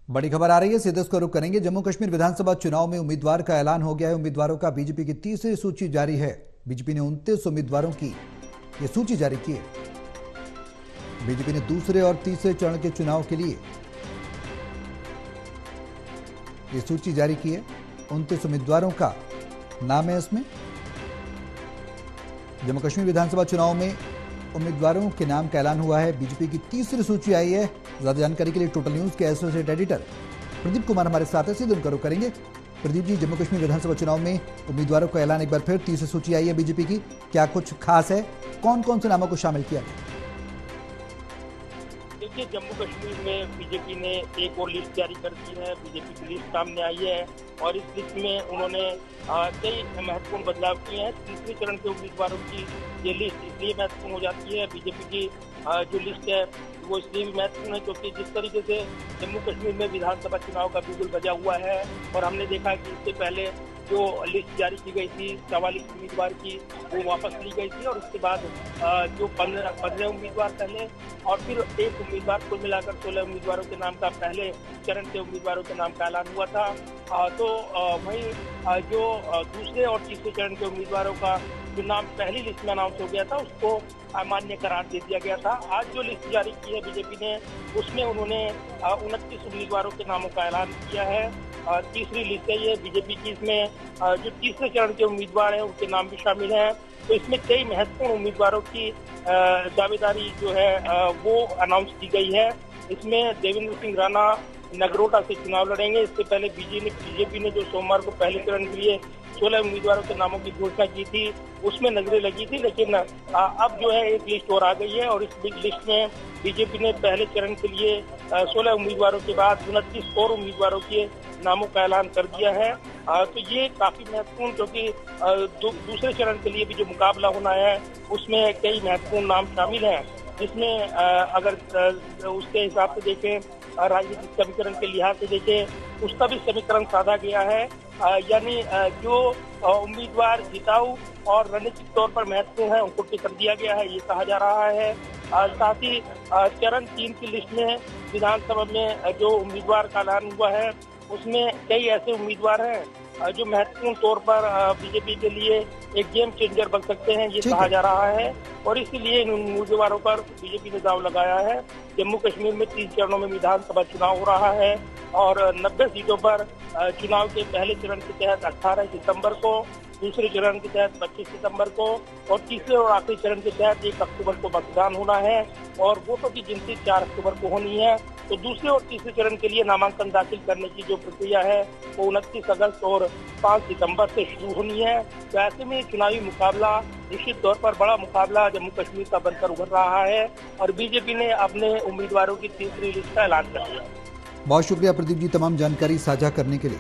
बड़ी खबर आ रही है, सीधे उसको रुख करेंगे। जम्मू कश्मीर विधानसभा चुनाव में उम्मीदवार का ऐलान हो गया है। उम्मीदवारों का बीजेपी की तीसरी सूची जारी है। बीजेपी ने 29 उम्मीदवारों की ये सूची जारी की है। बीजेपी ने दूसरे और तीसरे चरण के चुनाव के लिए ये सूची जारी की है। 29 उम्मीदवारों का नाम है इसमें। जम्मू कश्मीर विधानसभा चुनाव में उम्मीदवारों के नाम का ऐलान हुआ है। बीजेपी की तीसरी सूची आई है। ज्यादा जानकारी के लिए टोटल न्यूज के एसोसिएट एडिटर प्रदीप कुमार हमारे साथ है, सीधे उनका रुख करेंगे। प्रदीप जी, जम्मू कश्मीर विधानसभा चुनाव में उम्मीदवारों का ऐलान एक बार फिर तीसरी सूची आई है बीजेपी की, क्या कुछ खास है? कौन कौन से नामों को शामिल किया गया? देखिए, जम्मू कश्मीर में बीजेपी ने एक और लिस्ट जारी कर दी है। बीजेपी की लिस्ट सामने आई है और इस लिस्ट में उन्होंने कई महत्वपूर्ण बदलाव किए हैं। तीसरे चरण के उम्मीदवारों की ये लिस्ट इसलिए महत्वपूर्ण हो जाती है। बीजेपी की जो लिस्ट है वो इसलिए भी महत्वपूर्ण है क्योंकि जिस तरीके से जम्मू कश्मीर में विधानसभा चुनाव का बिगुल बजा हुआ है और हमने देखा कि इससे पहले जो लिस्ट जारी की गई थी 44 उम्मीदवार की, वो वापस ली गई थी और उसके बाद जो 15 उम्मीदवार पहले और फिर एक उम्मीदवार, कुल मिलाकर 16 उम्मीदवारों के नाम का पहले चरण के उम्मीदवारों के नाम का ऐलान हुआ था। तो वहीं जो दूसरे और तीसरे चरण के उम्मीदवारों का जो नाम पहली लिस्ट में अनाउंस हो गया था उसको अमान्य करार दे दिया गया था। आज जो लिस्ट जारी की है बीजेपी ने, उसमें उन्होंने 29 उम्मीदवारों के नामों का ऐलान किया है। तीसरी लिस्ट है ये बीजेपी की। इसमें जो तीसरे चरण के उम्मीदवार हैं उनके नाम भी शामिल हैं। तो इसमें कई महत्वपूर्ण उम्मीदवारों की दावेदारी जो है वो अनाउंस की गई है। इसमें देवेंद्र सिंह राणा नगरोटा से चुनाव लड़ेंगे। इससे पहले बीजेपी ने जो सोमवार को पहले चरण के लिए 16 उम्मीदवारों के नामों की घोषणा की थी उसमें नजरें लगी थी, लेकिन अब जो है एक लिस्ट और आ गई है और इस लिस्ट में बीजेपी ने पहले चरण के लिए 16 उम्मीदवारों के बाद 29 और उम्मीदवारों के नामों का ऐलान कर दिया है। तो ये काफी महत्वपूर्ण, क्योंकि दूसरे चरण के लिए भी जो मुकाबला होना है उसमें कई महत्वपूर्ण नाम शामिल हैं, जिसमें अगर उसके हिसाब से देखें, राजनीतिक समीकरण के लिहाज से देखें, उसका भी समीकरण साधा गया है। यानी जो उम्मीदवार जिताऊ और रणनीतिक तौर पर महत्वपूर्ण है उनको टिकट दिया गया है, ये कहा जा रहा है। साथ ही चरण 3 की लिस्ट में विधानसभा में जो उम्मीदवार का ऐलान हुआ है उसमें कई ऐसे उम्मीदवार हैं जो महत्वपूर्ण तौर पर बीजेपी के लिए एक गेम चेंजर बन सकते हैं, ये कहा जा रहा है। और इसीलिए इन उम्मीदवारों पर बीजेपी ने दांव लगाया है। जम्मू कश्मीर में 3 चरणों में विधानसभा चुनाव हो रहा है और 90 सीटों पर चुनाव के पहले चरण के तहत 18 सितंबर को, दूसरे चरण के तहत 25 सितंबर को और तीसरे और आखिरी चरण के तहत 1 अक्टूबर को मतदान होना है और वोटों की गिनती 4 अक्टूबर को होनी है। तो दूसरे और तीसरे चरण के लिए नामांकन दाखिल करने की जो प्रक्रिया है वो 29 अगस्त और 5 सितंबर से शुरू होनी है। तो ऐसे में चुनावी मुकाबला निश्चित तौर पर बड़ा मुकाबला जम्मू कश्मीर का बनकर उभर रहा है और बीजेपी ने अपने उम्मीदवारों की तीसरी लिस्ट का ऐलान कर दिया। बहुत शुक्रिया प्रदीप जी तमाम जानकारी साझा करने के लिए।